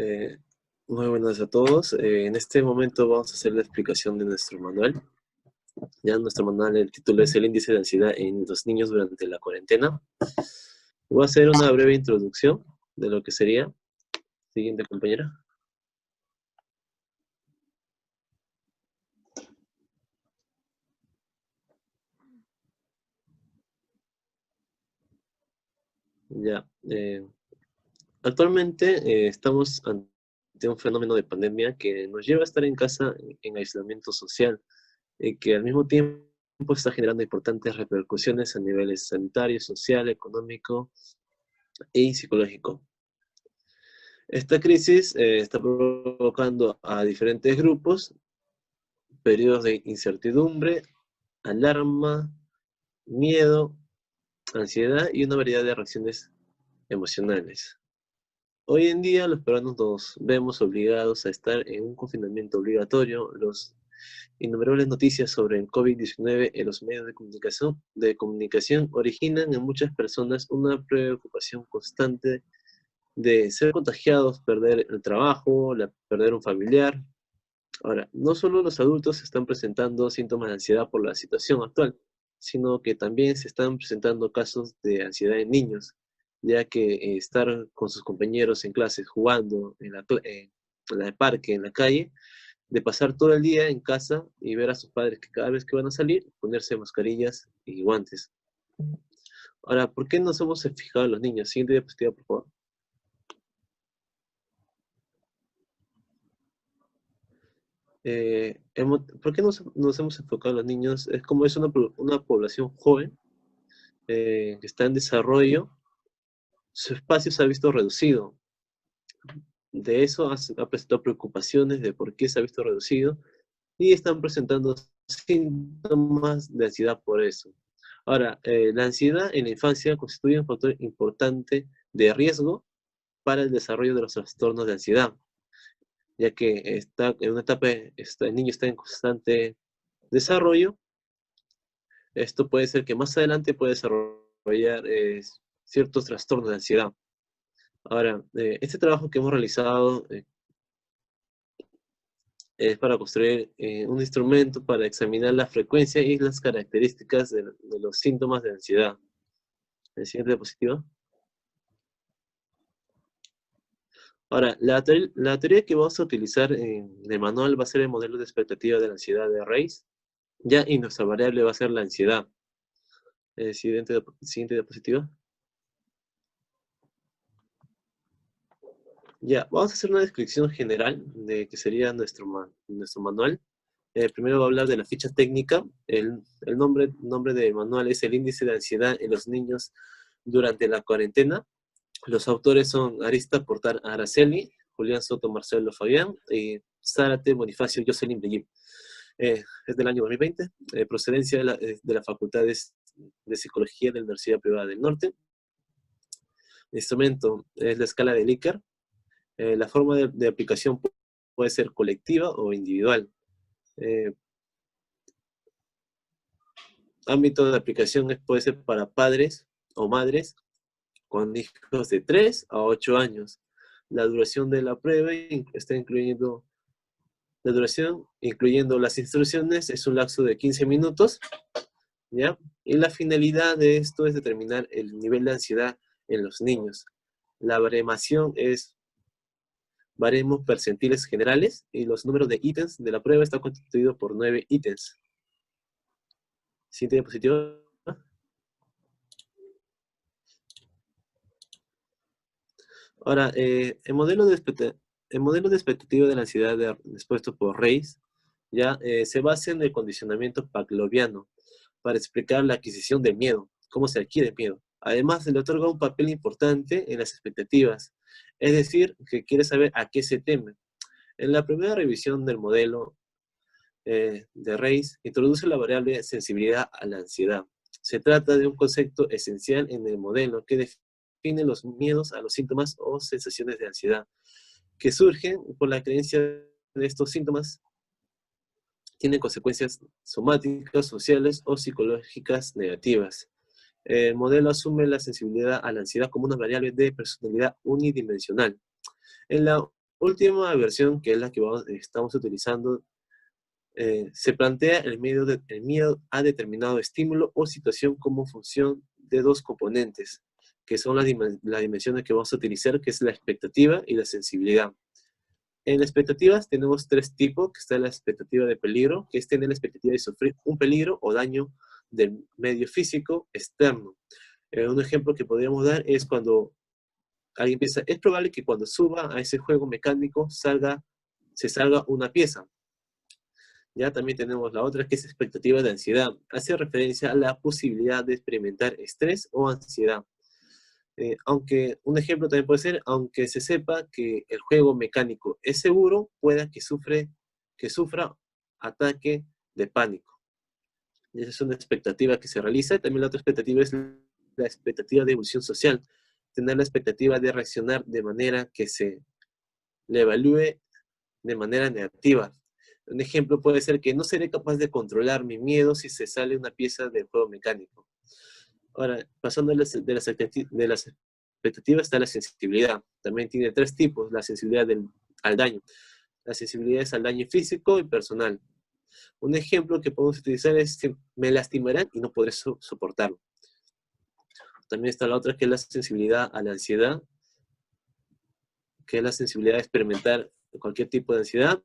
Eh, Muy buenas a todos. En este momento vamos a hacer la explicación de nuestro manual. Ya nuestro manual, el título es El índice de ansiedad en los niños durante la cuarentena. Voy a hacer una breve introducción de lo que sería. Siguiente, compañera. Ya. Actualmente estamos ante un fenómeno de pandemia que nos lleva a estar en casa en aislamiento social, que al mismo tiempo está generando importantes repercusiones a niveles sanitario, social, económico y psicológico. Esta crisis está provocando a diferentes grupos periodos de incertidumbre, alarma, miedo, ansiedad y una variedad de reacciones emocionales. Hoy en día los peruanos nos vemos obligados a estar en un confinamiento obligatorio. Los innumerables noticias sobre el COVID-19 en los medios de comunicación originan en muchas personas una preocupación constante de ser contagiados, perder el trabajo, perder un familiar. Ahora, no solo los adultos están presentando síntomas de ansiedad por la situación actual, sino que también se están presentando casos de ansiedad en niños, ya que estar con sus compañeros en clases jugando en el parque, en la calle, de pasar todo el día en casa y ver a sus padres que cada vez que van a salir, ponerse mascarillas y guantes. Ahora, ¿por qué nos hemos fijado en los niños? Siguiente diapositiva, por favor. ¿Por qué nos hemos enfocado en los niños? Es como es una población joven que está en desarrollo, su espacio se ha visto reducido. De eso ha presentado preocupaciones de por qué se ha visto reducido y están presentando síntomas de ansiedad por eso. Ahora, la ansiedad en la infancia constituye un factor importante de riesgo para el desarrollo de los trastornos de ansiedad, ya que está en una etapa, el niño está en constante desarrollo. Esto puede ser que más adelante pueda desarrollar ciertos trastornos de ansiedad. Ahora, este trabajo que hemos realizado es para construir un instrumento para examinar la frecuencia y las características de los síntomas de ansiedad. El siguiente diapositiva. Ahora, la teoría que vamos a utilizar en el manual va a ser el modelo de expectativa de la ansiedad de Reis, ya, y nuestra variable va a ser la ansiedad. Siguiente diapositiva. Ya, vamos a hacer una descripción general de qué sería nuestro manual. Primero va a hablar de la ficha técnica. El nombre del manual es El índice de ansiedad en los niños durante la cuarentena. Los autores son Arista Portar Araceli, Julián Soto Marcelo Fabián y Zárate Bonifacio Jocelyn Bellín. Es del año 2020, procedencia de la Facultad de Psicología de la Universidad Privada del Norte. El instrumento es la escala de Likert. La forma de aplicación puede ser colectiva o individual. Ámbito de aplicación puede ser para padres o madres con hijos de 3 a 8 años. La duración de la prueba está incluyendo las instrucciones, es un lapso de 15 minutos, ¿ya? Y la finalidad de esto es determinar el nivel de ansiedad en los niños. La baremación es baremos percentiles generales y los números de ítems de la prueba está constituido por 9 ítems. Siguiente diapositiva. Ahora, el modelo de expectativa de la ansiedad expuesto por Reis ya se basa en el condicionamiento pavloviano para explicar la adquisición del miedo, cómo se adquiere miedo. Además, se le otorga un papel importante en las expectativas, es decir, que quiere saber a qué se teme. En la primera revisión del modelo de Reis, introduce la variable sensibilidad a la ansiedad. Se trata de un concepto esencial en el modelo que define los miedos a los síntomas o sensaciones de ansiedad, que surgen por la creencia de estos síntomas tienen consecuencias somáticas, sociales o psicológicas negativas. El modelo asume la sensibilidad a la ansiedad como una variable de personalidad unidimensional. En la última versión, que es la que estamos utilizando, se plantea el miedo a determinado estímulo o situación como función de dos componentes, que son las dimensiones que vamos a utilizar, que es la expectativa y la sensibilidad. En las expectativas tenemos tres tipos, que está la expectativa de peligro, que es tener la expectativa de sufrir un peligro o daño del medio físico externo. Un ejemplo que podríamos dar es cuando alguien piensa, es probable que cuando suba a ese juego mecánico se salga una pieza. Ya también tenemos la otra, que es expectativa de ansiedad. Hace referencia a la posibilidad de experimentar estrés o ansiedad. Aunque un ejemplo también puede ser, aunque se sepa que el juego mecánico es seguro, pueda que sufra ataque de pánico. Y esa es una expectativa que se realiza. También la otra expectativa es la expectativa de evolución social. Tener la expectativa de reaccionar de manera que se le evalúe de manera negativa. Un ejemplo puede ser que no seré capaz de controlar mi miedo si se sale una pieza del juego mecánico. Ahora, pasando de las expectativas está la sensibilidad. También tiene tres tipos, la sensibilidad al daño. La sensibilidad es al daño físico y personal. Un ejemplo que podemos utilizar es que me lastimarán y no podré soportarlo. También está la otra, que es la sensibilidad a la ansiedad, que es la sensibilidad a experimentar cualquier tipo de ansiedad.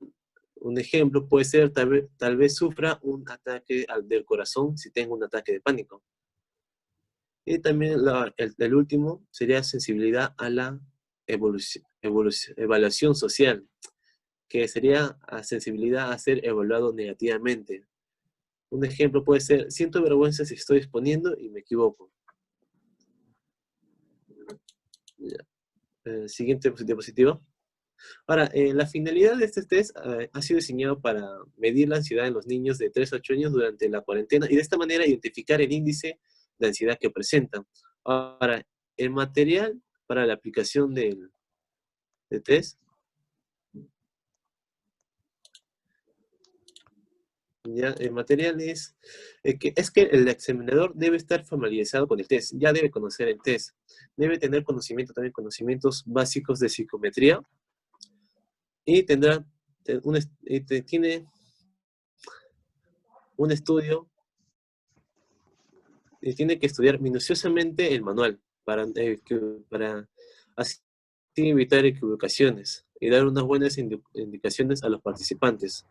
Un ejemplo puede ser, tal vez sufra un ataque del corazón si tengo un ataque de pánico. Y también el último sería sensibilidad a la evaluación social, que sería sensibilidad a ser evaluado negativamente. Un ejemplo puede ser, siento vergüenza si estoy exponiendo y me equivoco. Siguiente diapositiva. Ahora, la finalidad de este test ha sido diseñado para medir la ansiedad en los niños de 3 a 8 años durante la cuarentena y de esta manera identificar el índice de ansiedad que presentan. Ahora, el material para la aplicación del test, ya, el material es que el examinador debe estar familiarizado con el test, ya debe conocer el test, debe tener conocimientos básicos de psicometría y tiene un estudio y tiene que estudiar minuciosamente el manual para así evitar equivocaciones y dar unas buenas indicaciones a los participantes.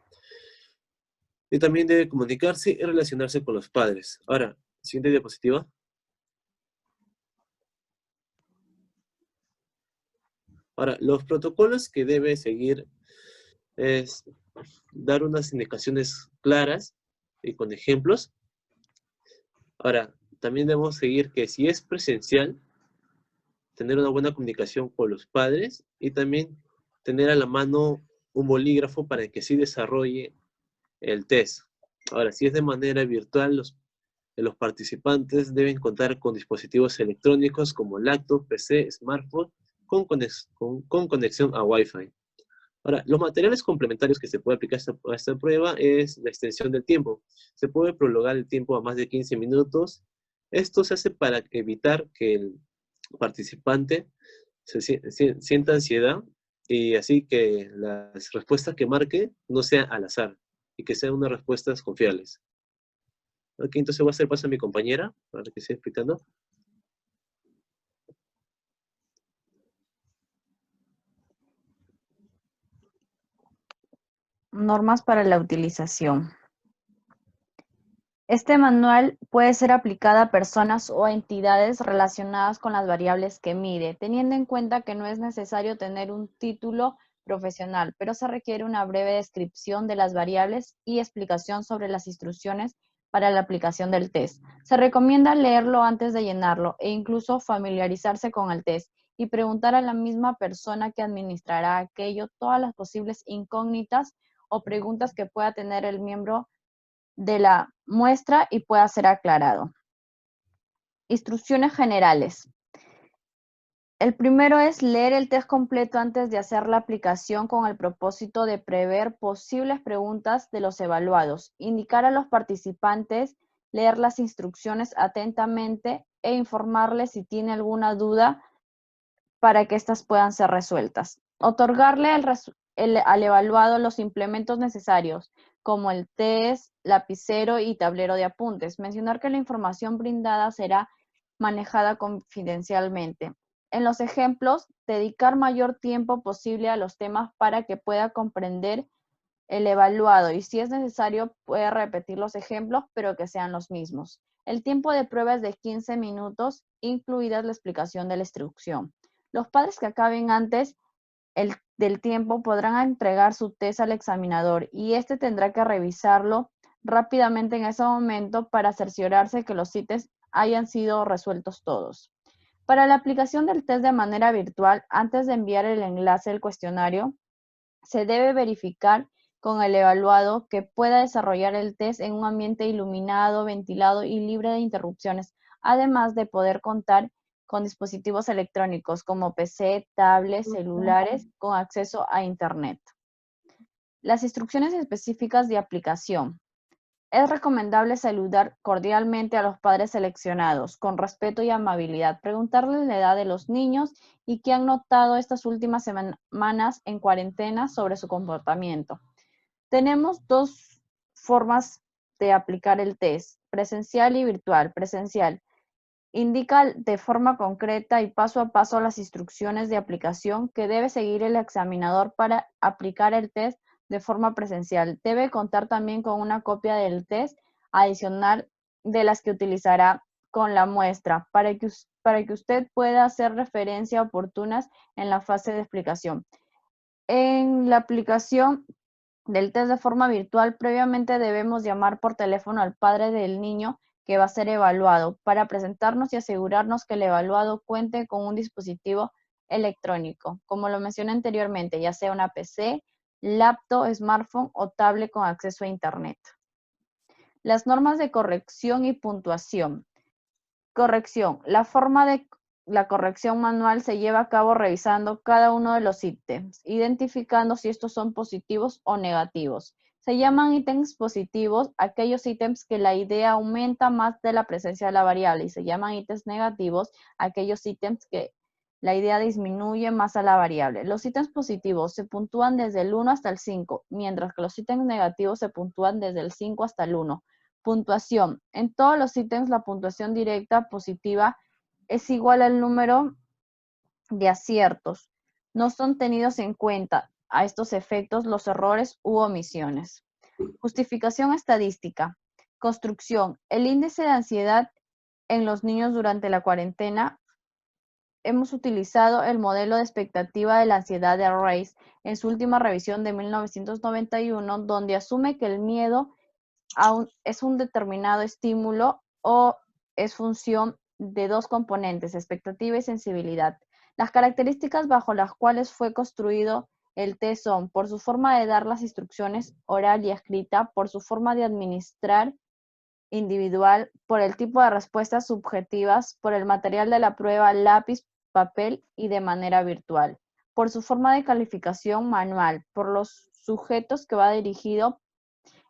Y también debe comunicarse y relacionarse con los padres. Ahora, siguiente diapositiva. Ahora, los protocolos que debe seguir es dar unas indicaciones claras y con ejemplos. Ahora, también debemos seguir que si es presencial, tener una buena comunicación con los padres y también tener a la mano un bolígrafo para que así desarrolle el test. Ahora, si es de manera virtual, los participantes deben contar con dispositivos electrónicos como laptop, PC, smartphone, con conexión a Wi-Fi. Ahora, los materiales complementarios que se puede aplicar a esta prueba es la extensión del tiempo. Se puede prolongar el tiempo a más de 15 minutos. Esto se hace para evitar que el participante sienta ansiedad y así que las respuestas que marque no sean al azar y que sean unas respuestas confiables. Ok, entonces voy a hacer paso a mi compañera para que siga explicando. Normas para la utilización. Este manual puede ser aplicado a personas o entidades relacionadas con las variables que mide, teniendo en cuenta que no es necesario tener un título profesional, pero se requiere una breve descripción de las variables y explicación sobre las instrucciones para la aplicación del test. Se recomienda leerlo antes de llenarlo e incluso familiarizarse con el test y preguntar a la misma persona que administrará aquello todas las posibles incógnitas o preguntas que pueda tener el miembro de la muestra y pueda ser aclarado. Instrucciones generales. El primero es leer el test completo antes de hacer la aplicación con el propósito de prever posibles preguntas de los evaluados. Indicar a los participantes, leer las instrucciones atentamente e informarles si tiene alguna duda para que éstas puedan ser resueltas. Otorgarle al evaluado los implementos necesarios, como el test, lapicero y tablero de apuntes. Mencionar que la información brindada será manejada confidencialmente. En los ejemplos, dedicar mayor tiempo posible a los temas para que pueda comprender el evaluado y si es necesario puede repetir los ejemplos, pero que sean los mismos. El tiempo de prueba es de 15 minutos, incluida la explicación de la instrucción. Los padres que acaben antes del tiempo podrán entregar su test al examinador y éste tendrá que revisarlo rápidamente en ese momento para cerciorarse que los ítems hayan sido resueltos todos. Para la aplicación del test de manera virtual, antes de enviar el enlace del cuestionario, se debe verificar con el evaluado que pueda desarrollar el test en un ambiente iluminado, ventilado y libre de interrupciones, además de poder contar con dispositivos electrónicos como PC, tablets, celulares con acceso a Internet. Las instrucciones específicas de aplicación. Es recomendable saludar cordialmente a los padres seleccionados, con respeto y amabilidad, preguntarles la edad de los niños y qué han notado estas últimas semanas en cuarentena sobre su comportamiento. Tenemos dos formas de aplicar el test, presencial y virtual. Presencial. Indica de forma concreta y paso a paso las instrucciones de aplicación que debe seguir el examinador para aplicar el test de forma presencial. Debe contar también con una copia del test adicional de las que utilizará con la muestra para que usted pueda hacer referencia oportunas en la fase de explicación. En la aplicación del test de forma virtual, previamente debemos llamar por teléfono al padre del niño que va a ser evaluado para presentarnos y asegurarnos que el evaluado cuente con un dispositivo electrónico, como lo mencioné anteriormente, ya sea una PC, laptop, smartphone o tablet con acceso a Internet. Las normas de corrección y puntuación. Corrección. La forma de la corrección manual se lleva a cabo revisando cada uno de los ítems, identificando si estos son positivos o negativos. Se llaman ítems positivos aquellos ítems que la idea aumenta más de la presencia de la variable y se llaman ítems negativos aquellos ítems que la idea disminuye más a la variable. Los ítems positivos se puntúan desde el 1 hasta el 5, mientras que los ítems negativos se puntúan desde el 5 hasta el 1. Puntuación. En todos los ítems la puntuación directa positiva es igual al número de aciertos. No son tenidos en cuenta a estos efectos los errores u omisiones. Justificación estadística. Construcción. El índice de ansiedad en los niños durante la cuarentena. Hemos utilizado el modelo de expectativa de la ansiedad de Rice en su última revisión de 1991, donde asume que el miedo es un determinado estímulo o es función de dos componentes, expectativa y sensibilidad. Las características bajo las cuales fue construido el test son por su forma de dar las instrucciones oral y escrita, por su forma de administrar individual, por el tipo de respuestas subjetivas, por el material de la prueba, lápiz, papel y de manera virtual, por su forma de calificación manual, por los sujetos que va dirigido,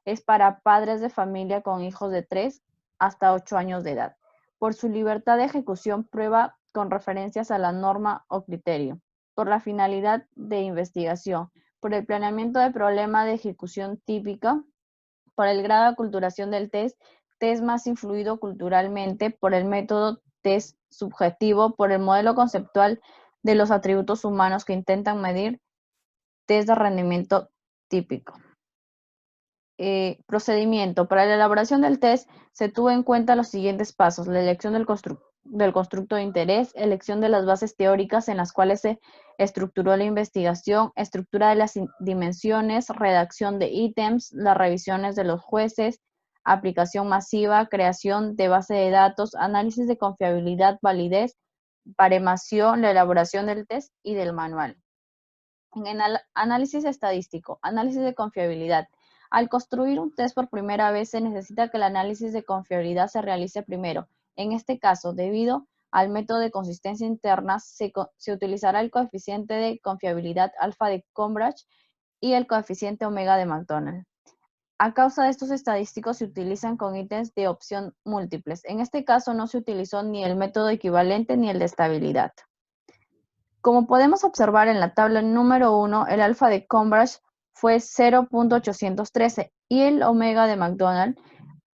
es para padres de familia con hijos de 3 hasta 8 años de edad. Por su libertad de ejecución, prueba con referencias a la norma o criterio. Por la finalidad de investigación. Por el planeamiento de problema de ejecución típica. Por el grado de aculturación del test más influido culturalmente. Por el método test subjetivo. Por el modelo conceptual de los atributos humanos que intentan medir, test de rendimiento típico. Procedimiento. Para la elaboración del test se tuvo en cuenta los siguientes pasos: la elección del constructo de interés, elección de las bases teóricas en las cuales se estructuró la investigación, estructura de las dimensiones, redacción de ítems, las revisiones de los jueces, aplicación masiva, creación de base de datos, análisis de confiabilidad, validez, baremación, la elaboración del test y del manual. En el análisis estadístico, análisis de confiabilidad. Al construir un test por primera vez, se necesita que el análisis de confiabilidad se realice primero. En este caso, debido al método de consistencia interna, se utilizará el coeficiente de confiabilidad alfa de Cambridge y el coeficiente omega de McDonald. A causa de estos estadísticos se utilizan con ítems de opción múltiples. En este caso no se utilizó ni el método equivalente ni el de estabilidad. Como podemos observar en la tabla número 1, el alfa de Cambridge fue 0.813 y el omega de McDonald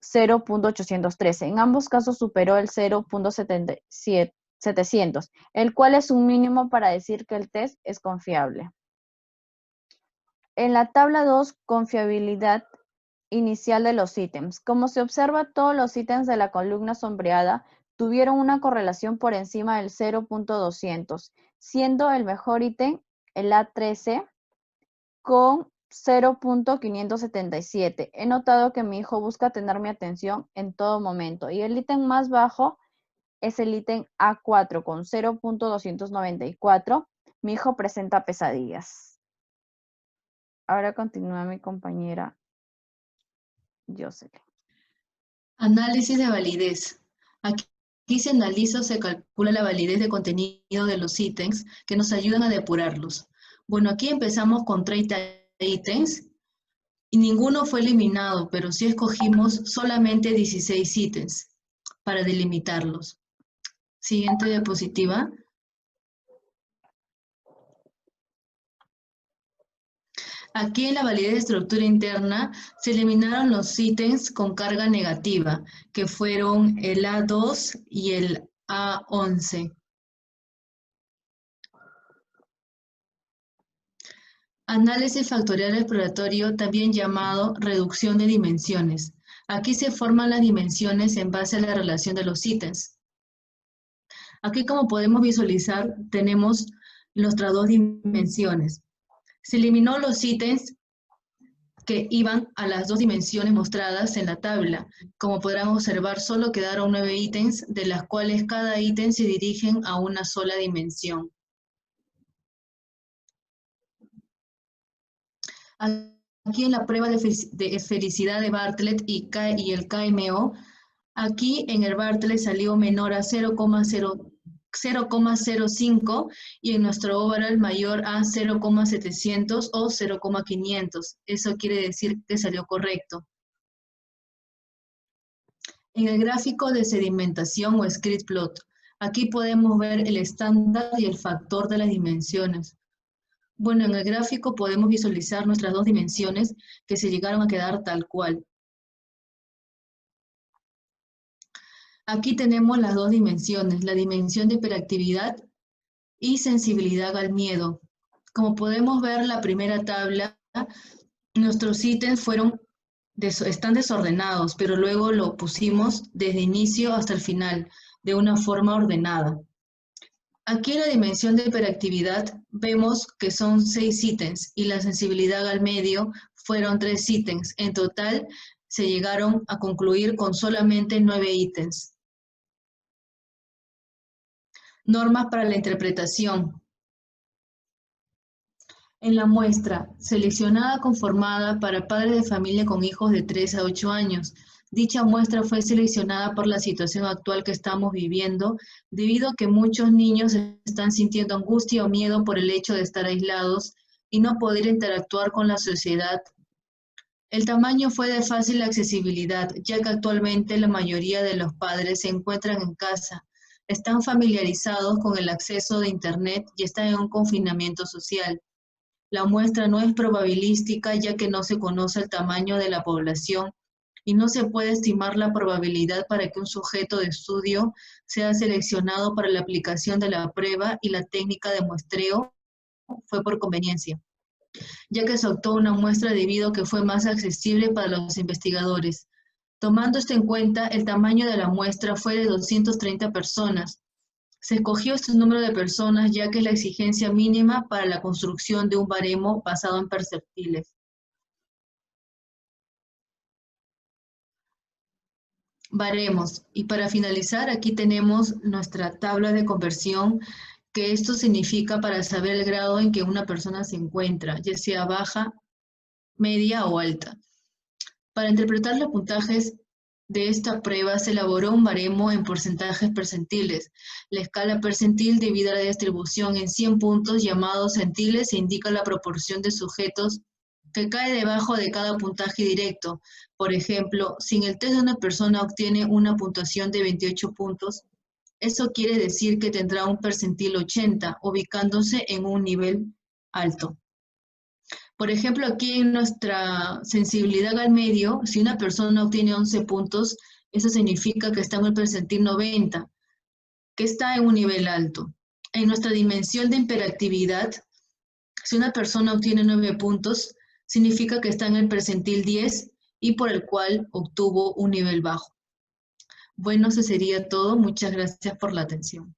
0.813. En ambos casos superó el 0.700, el cual es un mínimo para decir que el test es confiable. En la tabla 2, confiabilidad inicial de los ítems. Como se observa, todos los ítems de la columna sombreada tuvieron una correlación por encima del 0.200, siendo el mejor ítem el A13 con 0.577. He notado que mi hijo busca tener mi atención en todo momento y el ítem más bajo es el ítem A4 con 0.294. Mi hijo presenta pesadillas. Ahora continúa mi compañera Jocelyn. Análisis de validez. Aquí se analiza o se calcula la validez de contenido de los ítems que nos ayudan a depurarlos. Bueno, aquí empezamos con 30 ítems y ninguno fue eliminado, pero sí escogimos solamente 16 ítems para delimitarlos. Siguiente diapositiva. Aquí en la validez de estructura interna se eliminaron los ítems con carga negativa, que fueron el A2 y el A11. Análisis factorial exploratorio, también llamado reducción de dimensiones. Aquí se forman las dimensiones en base a la relación de los ítems. Aquí, como podemos visualizar, tenemos nuestras dos dimensiones. Se eliminó los ítems que iban a las dos dimensiones mostradas en la tabla. Como podrán observar, solo quedaron 9 ítems, de las cuales cada ítem se dirigen a una sola dimensión. Aquí en la prueba de esfericidad de Bartlett y el KMO, aquí en el Bartlett salió menor a 0,05 y en nuestro overall mayor a 0,700 o 0,500. Eso quiere decir que salió correcto. En el gráfico de sedimentación o script plot, aquí podemos ver el estándar y el factor de las dimensiones. Bueno, en el gráfico podemos visualizar nuestras dos dimensiones que se llegaron a quedar tal cual. Aquí tenemos las dos dimensiones, la dimensión de hiperactividad y sensibilidad al miedo. Como podemos ver en la primera tabla, nuestros ítems están desordenados, pero luego lo pusimos desde inicio hasta el final, de una forma ordenada. Aquí en la dimensión de hiperactividad vemos que son 6 ítems y la sensibilidad al medio fueron 3 ítems. En total se llegaron a concluir con solamente 9 ítems. Normas para la interpretación. En la muestra, seleccionada conformada para padres de familia con hijos de 3 a 8 años, dicha muestra fue seleccionada por la situación actual que estamos viviendo, debido a que muchos niños están sintiendo angustia o miedo por el hecho de estar aislados y no poder interactuar con la sociedad. El tamaño fue de fácil accesibilidad, ya que actualmente la mayoría de los padres se encuentran en casa, están familiarizados con el acceso de Internet y están en un confinamiento social. La muestra no es probabilística, ya que no se conoce el tamaño de la población y no se puede estimar la probabilidad para que un sujeto de estudio sea seleccionado para la aplicación de la prueba, y la técnica de muestreo fue por conveniencia, ya que se optó una muestra debido a que fue más accesible para los investigadores. Tomando esto en cuenta, el tamaño de la muestra fue de 230 personas. Se escogió este número de personas ya que es la exigencia mínima para la construcción de un baremo basado en perceptiles. Baremos. Y para finalizar, aquí tenemos nuestra tabla de conversión, que esto significa para saber el grado en que una persona se encuentra, ya sea baja, media o alta. Para interpretar los puntajes de esta prueba se elaboró un baremo en porcentajes percentiles. La escala percentil divide la distribución en 100 puntos llamados centiles e indica la proporción de sujetos que cae debajo de cada puntaje directo. Por ejemplo, si en el test de una persona obtiene una puntuación de 28 puntos, Eso quiere decir que tendrá un percentil 80, ubicándose en un nivel alto. Por ejemplo, aquí en nuestra sensibilidad al medio, si una persona obtiene 11 puntos, eso significa que está en el percentil 90, que está en un nivel alto. En nuestra dimensión de hiperactividad, si una persona obtiene 9 puntos, significa que está en el percentil 10 y por el cual obtuvo un nivel bajo. Bueno, eso sería todo. Muchas gracias por la atención.